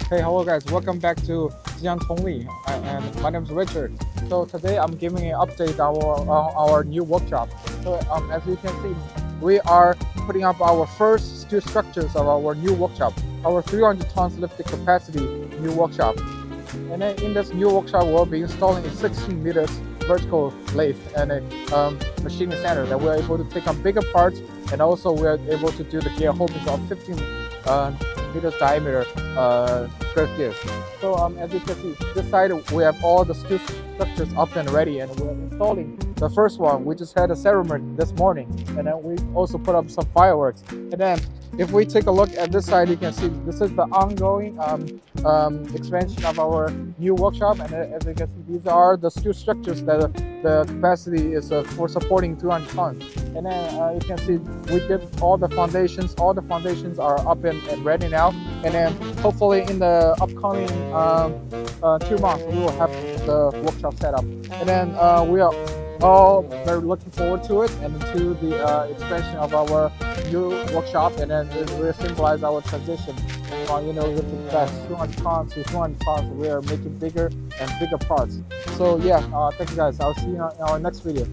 Hey, hello guys, welcome back to Zhejiang Tongli, and my name is Richard. So today I'm giving an update on our new workshop. So as you can see, we are putting up our first steel structures of our new workshop, our 300 tons lifting capacity new workshop. And then in this new workshop, we'll be installing a 16 meters vertical lathe and a machining center that we're able to take on bigger parts, and also we're able to do the gear holdings of 15 meters diameter girth gears. So as you can see, this side we have all the steel structures up and ready, and we're installing the first one. We just had a ceremony this morning, and then we also put up some fireworks. And then if we take a look at this side, you can see this is the ongoing expansion of our new workshop. And as you can see, these are the steel structures that the capacity is for supporting 200 tons. And then you can see we did all the foundations. All the foundations are up and ready now. And then hopefully in the upcoming 2 months, we will have the workshop set up. And then we are all very looking forward to it and to the expansion of our new workshop, and then it will symbolize our transition from lifting that 200 tons to 200 tons. We are making bigger and bigger parts. So yeah, thank you guys. I'll see you in our next video.